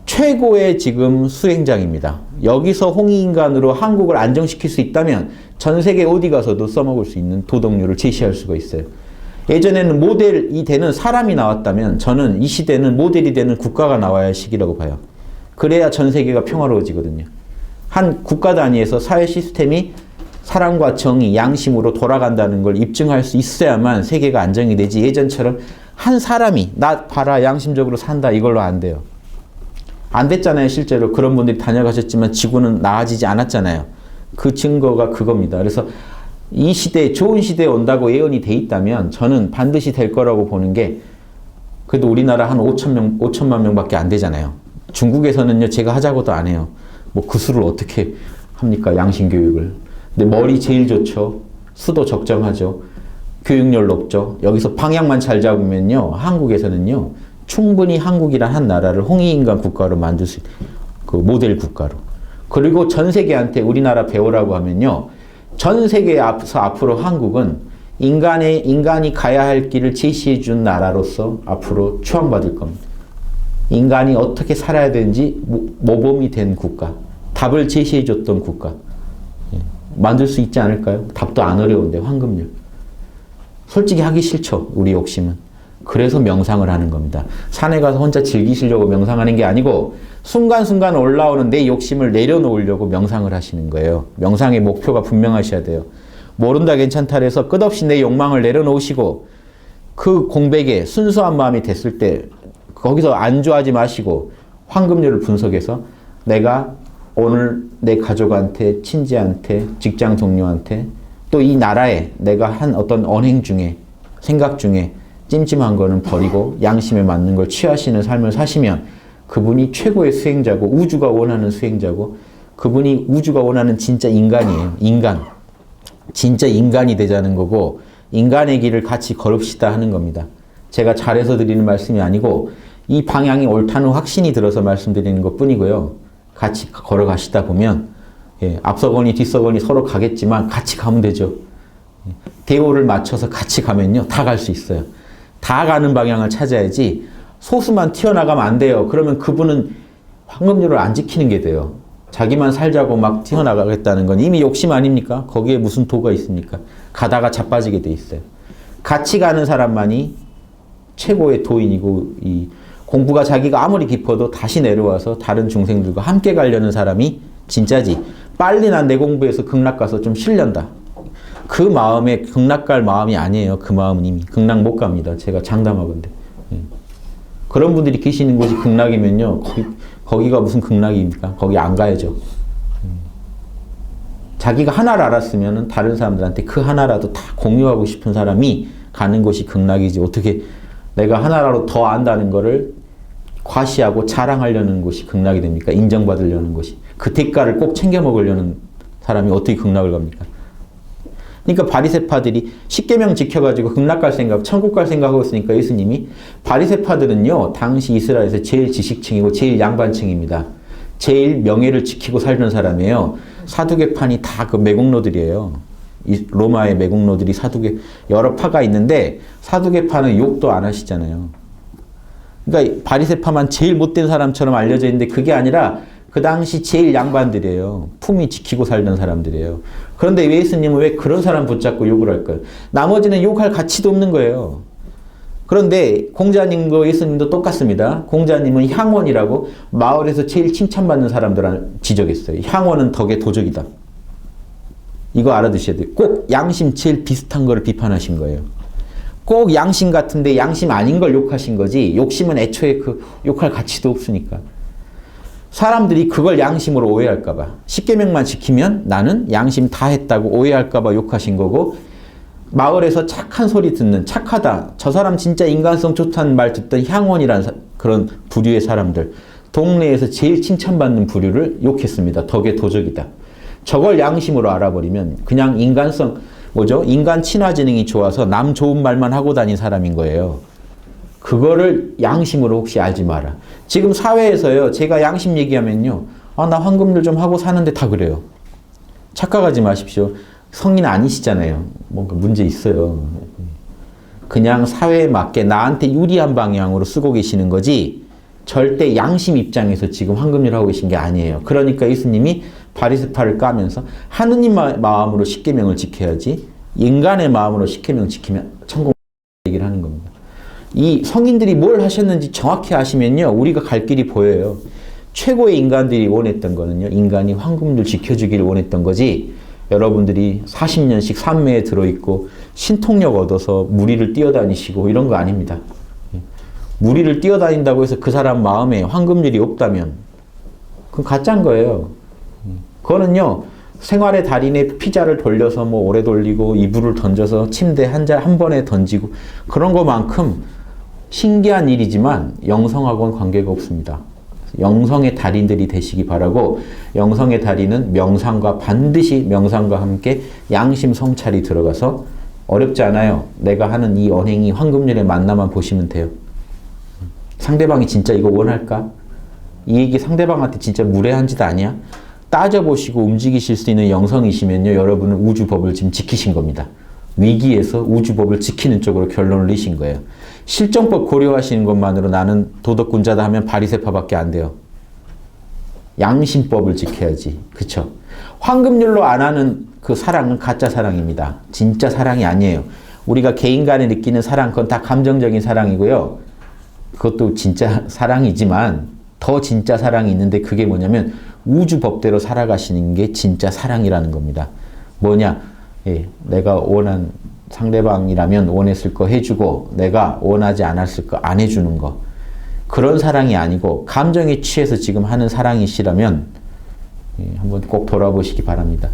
최고의 지금 수행장입니다. 여기서 홍익인간으로 한국을 안정시킬 수 있다면 전 세계 어디 가서도 써먹을 수 있는 도덕률을 제시할 수가 있어요. 예전에는 모델이 되는 사람이 나왔다면 저는 이 시대는 모델이 되는 국가가 나와야 할 시기라고 봐요. 그래야 전 세계가 평화로워지거든요. 한 국가 단위에서 사회 시스템이 사랑과 정의, 양심으로 돌아간다는 걸 입증할 수 있어야만 세계가 안정이 되지 예전처럼 한 사람이 나 봐라 양심적으로 산다 이걸로 안 돼요. 안 됐잖아요. 실제로 그런 분들이 다녀가셨지만 지구는 나아지지 않았잖아요. 그 증거가 그겁니다. 그래서 이 시대에 좋은 시대에 온다고 예언이 돼 있다면 저는 반드시 될 거라고 보는 게 그래도 우리나라 한 5천만 명밖에 안 되잖아요. 중국에서는요 제가 하자고도 안 해요. 뭐 구술을 어떻게 합니까? 양심교육을. 근데 머리 제일 좋죠. 수도 적정하죠. 교육열 높죠. 여기서 방향만 잘 잡으면요. 한국에서는요. 충분히 한국이란 한 나라를 홍익인간 국가로 만들 수 있는 그 모델 국가로. 그리고 전 세계한테 우리나라 배우라고 하면요. 전 세계에서 앞으로 한국은 인간이 가야 할 길을 제시해 준 나라로서 앞으로 추앙받을 겁니다. 인간이 어떻게 살아야 되는지 모범이 된 국가. 답을 제시해 줬던 국가. 만들 수 있지 않을까요? 답도 안 어려운데 황금률. 솔직히 하기 싫죠. 우리 욕심은. 그래서 명상을 하는 겁니다. 산에 가서 혼자 즐기시려고 명상하는 게 아니고 순간순간 올라오는 내 욕심을 내려놓으려고 명상을 하시는 거예요. 명상의 목표가 분명하셔야 돼요. 모른다 괜찮다 해서 끝없이 내 욕망을 내려놓으시고 그 공백에 순수한 마음이 됐을 때 거기서 안주하지 마시고 황금률을 분석해서 내가 오늘 내 가족한테, 친지한테, 직장 동료한테 또 이 나라에 내가 한 어떤 언행 중에 생각 중에 찜찜한 거는 버리고 양심에 맞는 걸 취하시는 삶을 사시면 그분이 최고의 수행자고 우주가 원하는 수행자고 그분이 우주가 원하는 진짜 인간이에요. 인간. 진짜 인간이 되자는 거고 인간의 길을 같이 걸읍시다 하는 겁니다. 제가 잘해서 드리는 말씀이 아니고 이 방향이 옳다는 확신이 들어서 말씀드리는 것 뿐이고요. 같이 걸어가시다 보면 앞서거니 뒤서거니 서로 가겠지만 같이 가면 되죠. 대오를 맞춰서 같이 가면요. 다 갈 수 있어요. 다 가는 방향을 찾아야지 소수만 튀어나가면 안 돼요. 그러면 그분은 황금률을 안 지키는 게 돼요. 자기만 살자고 막 튀어나가겠다는 건 이미 욕심 아닙니까? 거기에 무슨 도가 있습니까? 가다가 자빠지게 돼 있어요. 같이 가는 사람만이 최고의 도인이고 이 공부가 자기가 아무리 깊어도 다시 내려와서 다른 중생들과 함께 가려는 사람이 진짜지. 빨리 난 내 공부에서 극락 가서 좀 쉬련다. 그 마음에 극락 갈 마음이 아니에요. 그 마음은 이미 극락 못 갑니다. 제가 장담하건대. 그런 분들이 계시는 곳이 극락이면요. 거기가 무슨 극락입니까? 거기 안 가야죠. 자기가 하나를 알았으면 다른 사람들한테 그 하나라도 다 공유하고 싶은 사람이 가는 곳이 극락이지. 어떻게 내가 하나라도 더 안다는 거를 과시하고 자랑하려는 곳이 극락이 됩니까? 인정받으려는 곳이. 그 대가를 꼭 챙겨 먹으려는 사람이 어떻게 극락을 갑니까? 그러니까 바리새파들이 십계명 지켜가지고 극락 갈 생각, 천국 갈 생각하고 있으니까 예수님이 바리새파들은요 당시 이스라엘에서 제일 지식층이고 제일 양반층입니다. 제일 명예를 지키고 살던 사람이에요. 사두개파니 다 그 매국노들이에요. 로마의 매국노들이 사두개 여러 파가 있는데 사두개파는 욕도 안 하시잖아요. 그러니까 바리새파만 제일 못된 사람처럼 알려져 있는데 그게 아니라 그 당시 제일 양반들이에요. 품위 지키고 살던 사람들이에요. 그런데 예수님은 왜 그런 사람 붙잡고 욕을 할까요? 나머지는 욕할 가치도 없는 거예요. 그런데 공자님도 예수님도 똑같습니다. 공자님은 향원이라고 마을에서 제일 칭찬받는 사람들을 지적했어요. 향원은 덕의 도적이다. 이거 알아두셔야 돼요. 꼭 양심 제일 비슷한 거를 비판하신 거예요. 꼭 양심 같은데 양심 아닌 걸 욕하신 거지 욕심은 애초에 그 욕할 가치도 없으니까. 사람들이 그걸 양심으로 오해할까 봐. 십계명만 지키면 나는 양심 다 했다고 오해할까 봐 욕하신 거고 마을에서 착한 소리 듣는 착하다. 저 사람 진짜 인간성 좋다는 말 듣던 향원이라는 그런 부류의 사람들. 동네에서 제일 칭찬받는 부류를 욕했습니다. 덕의 도적이다. 저걸 양심으로 알아버리면 그냥 인간성 뭐죠? 인간 친화 지능이 좋아서 남 좋은 말만 하고 다닌 사람인 거예요. 그거를 양심으로 혹시 알지 마라. 지금 사회에서요. 제가 양심 얘기하면요. 나 황금률 좀 하고 사는데 다 그래요. 착각하지 마십시오. 성인 아니시잖아요. 뭔가 문제 있어요. 그냥 사회에 맞게 나한테 유리한 방향으로 쓰고 계시는 거지 절대 양심 입장에서 지금 황금률 하고 계신 게 아니에요. 그러니까 예수님이 바리새파를 까면서 하느님 마음으로 십계명을 지켜야지 인간의 마음으로 십계명 지키면 천국 얘기를 하는 겁니다. 이 성인들이 뭘 하셨는지 정확히 아시면요. 우리가 갈 길이 보여요. 최고의 인간들이 원했던 거는요. 인간이 황금률 지켜주기를 원했던 거지 여러분들이 40년씩 산매에 들어있고 신통력 얻어서 무리를 뛰어다니시고 이런 거 아닙니다. 무리를 뛰어다닌다고 해서 그 사람 마음에 황금률이 없다면 그건 가짜인 거예요. 그거는요. 생활의 달인의 피자를 돌려서 뭐 오래 돌리고 이불을 던져서 침대 한 번에 던지고 그런 것만큼 신기한 일이지만 영성하고는 관계가 없습니다. 영성의 달인들이 되시기 바라고, 영성의 달인은 명상과 반드시 명상과 함께 양심 성찰이 들어가서 어렵지 않아요. 내가 하는 이 언행이 황금률의 만나만 보시면 돼요. 상대방이 진짜 이거 원할까? 이 얘기 상대방한테 진짜 무례한 짓 아니야? 따져보시고 움직이실 수 있는 영성이시면요, 여러분은 우주법을 지금 지키신 겁니다. 위기에서 우주법을 지키는 쪽으로 결론을 내신 거예요. 실정법 고려하시는 것만으로 나는 도덕군자다 하면 바리새파밖에 안 돼요. 양심법을 지켜야지. 그쵸? 황금률로 안 하는 그 사랑은 가짜 사랑입니다. 진짜 사랑이 아니에요. 우리가 개인 간에 느끼는 사랑, 그건 다 감정적인 사랑이고요. 그것도 진짜 사랑이지만 더 진짜 사랑이 있는데, 그게 뭐냐면 우주법대로 살아가시는 게 진짜 사랑이라는 겁니다. 뭐냐? 예, 내가 원한 상대방이라면 원했을 거 해주고, 내가 원하지 않았을 거 안 해주는 거. 그런 사랑이 아니고 감정에 취해서 지금 하는 사랑이시라면 한번 꼭 돌아보시기 바랍니다.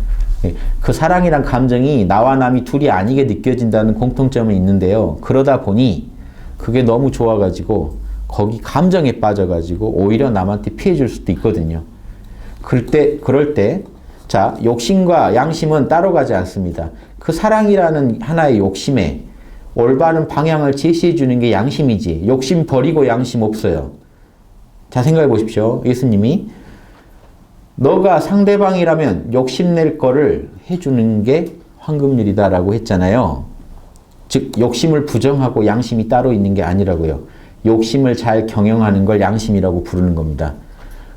그 사랑이란 감정이 나와 남이 둘이 아니게 느껴진다는 공통점이 있는데요. 그러다 보니 그게 너무 좋아가지고 거기 감정에 빠져가지고 오히려 남한테 피해 줄 수도 있거든요. 그럴 때 자, 욕심과 양심은 따로 가지 않습니다. 그 사랑이라는 하나의 욕심에 올바른 방향을 제시해 주는 게 양심이지, 욕심 버리고 양심 없어요. 자, 생각해 보십시오. 예수님이 너가 상대방이라면 욕심낼 거를 해주는 게 황금률이다라고 했잖아요. 즉 욕심을 부정하고 양심이 따로 있는 게 아니라고요. 욕심을 잘 경영하는 걸 양심이라고 부르는 겁니다.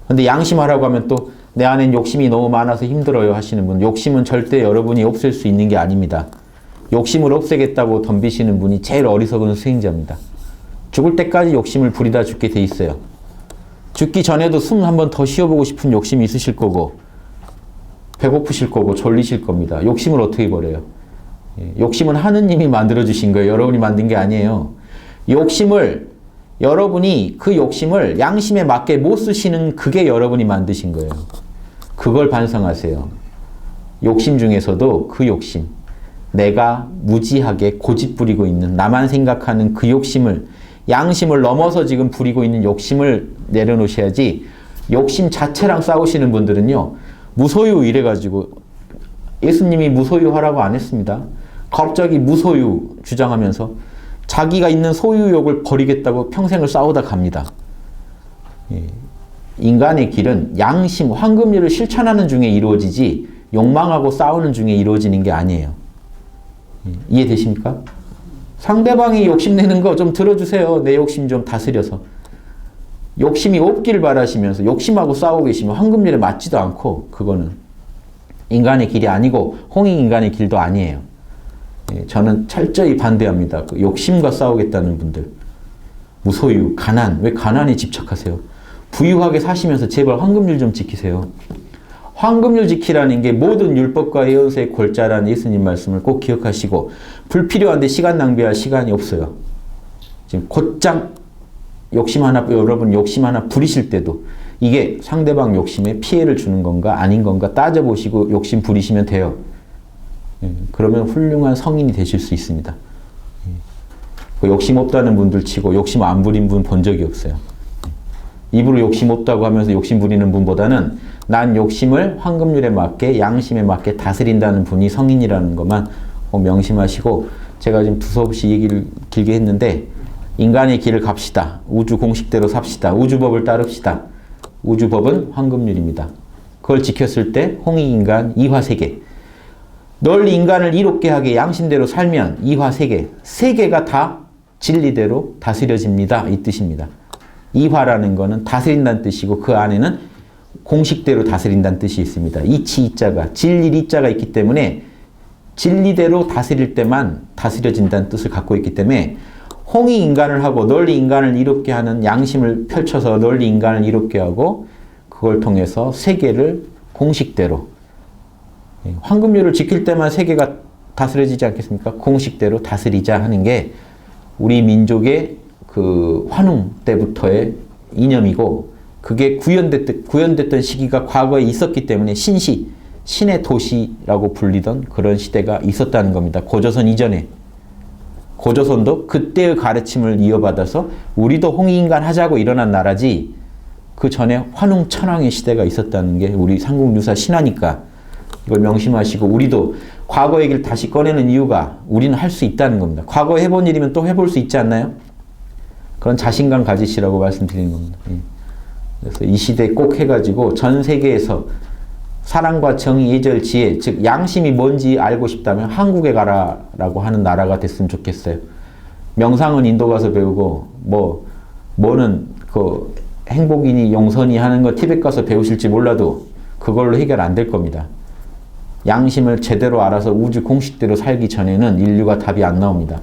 근데 양심하라고 하면 또 내 안엔 욕심이 너무 많아서 힘들어요 하시는 분, 욕심은 절대 여러분이 없앨 수 있는 게 아닙니다. 욕심을 없애겠다고 덤비시는 분이 제일 어리석은 수행자입니다. 죽을 때까지 욕심을 부리다 죽게 돼 있어요. 죽기 전에도 숨 한 번 더 쉬어보고 싶은 욕심이 있으실 거고, 배고프실 거고, 졸리실 겁니다. 욕심을 어떻게 버려요? 욕심은 하느님이 만들어주신 거예요. 여러분이 만든 게 아니에요. 여러분이 그 욕심을 양심에 맞게 못 쓰시는, 그게 여러분이 만드신 거예요. 그걸 반성하세요. 욕심 중에서도 그 욕심, 내가 무지하게 고집 부리고 있는, 나만 생각하는 그 욕심을, 양심을 넘어서 지금 부리고 있는 욕심을 내려놓으셔야지. 욕심 자체랑 싸우시는 분들은요, 무소유 이래가지고, 예수님이 무소유 하라고 안 했습니다. 갑자기 무소유 주장하면서 자기가 있는 소유욕을 버리겠다고 평생을 싸우다 갑니다. 인간의 길은 양심, 황금률을 실천하는 중에 이루어지지 욕망하고 싸우는 중에 이루어지는 게 아니에요. 이해되십니까? 상대방이 욕심내는 거 좀 들어주세요. 내 욕심 좀 다스려서. 욕심이 없길 바라시면서 욕심하고 싸우고 계시면 황금률에 맞지도 않고, 그거는 인간의 길이 아니고 홍익인간의 길도 아니에요. 저는 철저히 반대합니다. 그 욕심과 싸우겠다는 분들. 무소유, 가난. 왜 가난에 집착하세요? 부유하게 사시면서 제발 황금률 좀 지키세요. 황금률 지키라는 게 모든 율법과 예언서의 골자라는 예수님 말씀을 꼭 기억하시고, 불필요한데 시간 낭비할 시간이 없어요. 지금 곧장 여러분 욕심 하나 부리실 때도 이게 상대방 욕심에 피해를 주는 건가 아닌 건가 따져보시고 욕심 부리시면 돼요. 그러면 훌륭한 성인이 되실 수 있습니다. 욕심 없다는 분들 치고 욕심 안 부린 분 본 적이 없어요. 입으로 욕심 없다고 하면서 욕심 부리는 분보다는 난 욕심을 황금률에 맞게, 양심에 맞게 다스린다는 분이 성인이라는 것만 명심하시고, 제가 지금 두서없이 얘기를 길게 했는데, 인간의 길을 갑시다. 우주 공식대로 삽시다. 우주법을 따릅시다. 우주법은 황금률입니다. 그걸 지켰을 때 홍익인간 이화세계, 널리 인간을 이롭게 하게 양심대로 살면 이화세계, 세계가 다 진리대로 다스려집니다. 이 뜻입니다. 이화라는 거는 다스린다는 뜻이고, 그 안에는 공식대로 다스린다는 뜻이 있습니다. 이치 이자가, 진리 이자가 있기 때문에 진리대로 다스릴 때만 다스려진다는 뜻을 갖고 있기 때문에, 홍익 인간을 하고 널리 인간을 이롭게 하는 양심을 펼쳐서 널리 인간을 이롭게 하고, 그걸 통해서 세계를 공식대로, 황금률을 지킬 때만 세계가 다스려지지 않겠습니까? 공식대로 다스리자 하는 게 우리 민족의 그 환웅 때부터의 이념이고, 그게 구현됐던 시기가 과거에 있었기 때문에 신의 도시라고 불리던 그런 시대가 있었다는 겁니다. 고조선 이전에. 고조선도 그때의 가르침을 이어받아서 우리도 홍익인간 하자고 일어난 나라지, 그 전에 환웅천왕의 시대가 있었다는 게 우리 삼국유사 신화니까 이걸 명심하시고, 우리도 과거 얘기를 다시 꺼내는 이유가 우리는 할 수 있다는 겁니다. 과거 해본 일이면 또 해볼 수 있지 않나요? 그런 자신감 가지시라고 말씀드리는 겁니다. 예. 그래서 이 시대에 꼭 해가지고 전 세계에서 사랑과 정의, 예절, 지혜, 즉 양심이 뭔지 알고 싶다면 한국에 가라라고 하는 나라가 됐으면 좋겠어요. 명상은 인도 가서 배우고 뭐는 그 행복이니 용선이 하는 거 티벳 가서 배우실지 몰라도 그걸로 해결 안 될 겁니다. 양심을 제대로 알아서 우주 공식대로 살기 전에는 인류가 답이 안 나옵니다.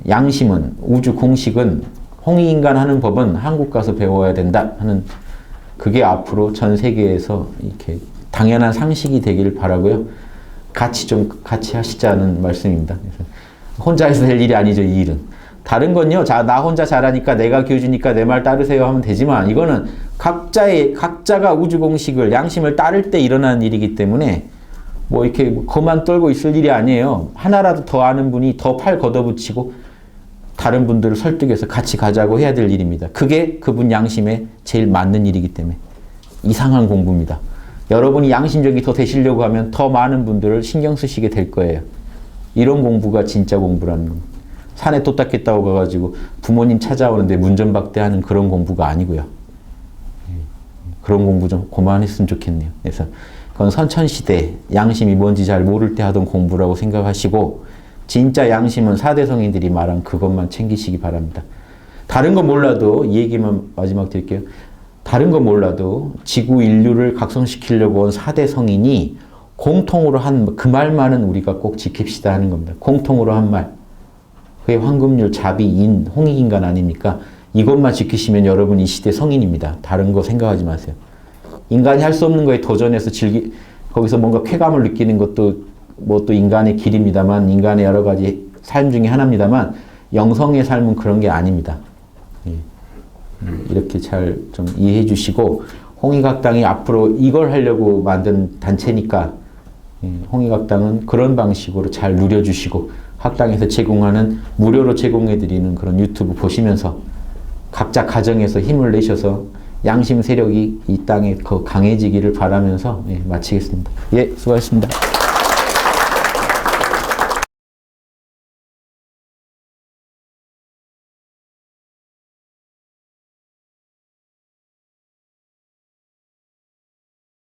양심은, 우주 공식은, 홍익인간 하는 법은 한국 가서 배워야 된다 하는, 그게 앞으로 전 세계에서 이렇게 당연한 상식이 되기를 바라고요. 같이 하시자는 말씀입니다. 그래서 혼자 해서 될 일이 아니죠, 이 일은. 다른 건요, 나 혼자 잘하니까 내가 교주니까 내 말 따르세요 하면 되지만, 이거는 각자가 우주 공식을, 양심을 따를 때 일어나는 일이기 때문에 뭐 이렇게 거만 떨고 있을 일이 아니에요. 하나라도 더 아는 분이 더 팔 걷어붙이고 다른 분들을 설득해서 같이 가자고 해야 될 일입니다. 그게 그분 양심에 제일 맞는 일이기 때문에 이상한 공부입니다. 여러분이 양심적이 더 되시려고 하면 더 많은 분들을 신경 쓰시게 될 거예요. 이런 공부가 진짜 공부라는 겁니다. 산에 돛 닦겠다고 가가지고 부모님 찾아오는데 문전박대하는 그런 공부가 아니고요. 그런 공부 좀 그만했으면 좋겠네요. 그래서 그건 선천시대 양심이 뭔지 잘 모를 때 하던 공부라고 생각하시고, 진짜 양심은 4대 성인들이 말한 그것만 챙기시기 바랍니다. 다른 건 몰라도, 이 얘기만 마지막 드릴게요. 다른 건 몰라도 지구 인류를 각성시키려고 온 4대 성인이 공통으로 한 그 말만은 우리가 꼭 지킵시다 하는 겁니다. 공통으로 한 말. 그게 황금률, 자비, 인, 홍익인간 아닙니까? 이것만 지키시면 여러분 이 시대 성인입니다. 다른 거 생각하지 마세요. 인간이 할 수 없는 거에 도전해서 거기서 뭔가 쾌감을 느끼는 것도 뭐 또 인간의 길입니다만, 인간의 여러 가지 삶 중에 하나입니다만, 영성의 삶은 그런 게 아닙니다. 이렇게 잘 좀 이해해 주시고, 홍익학당이 앞으로 이걸 하려고 만든 단체니까 홍익학당은 그런 방식으로 잘 누려주시고, 학당에서 제공하는, 무료로 제공해드리는 그런 유튜브 보시면서 각자 가정에서 힘을 내셔서 양심 세력이 이 땅에 더 강해지기를 바라면서 마치겠습니다. 예, 수고하셨습니다.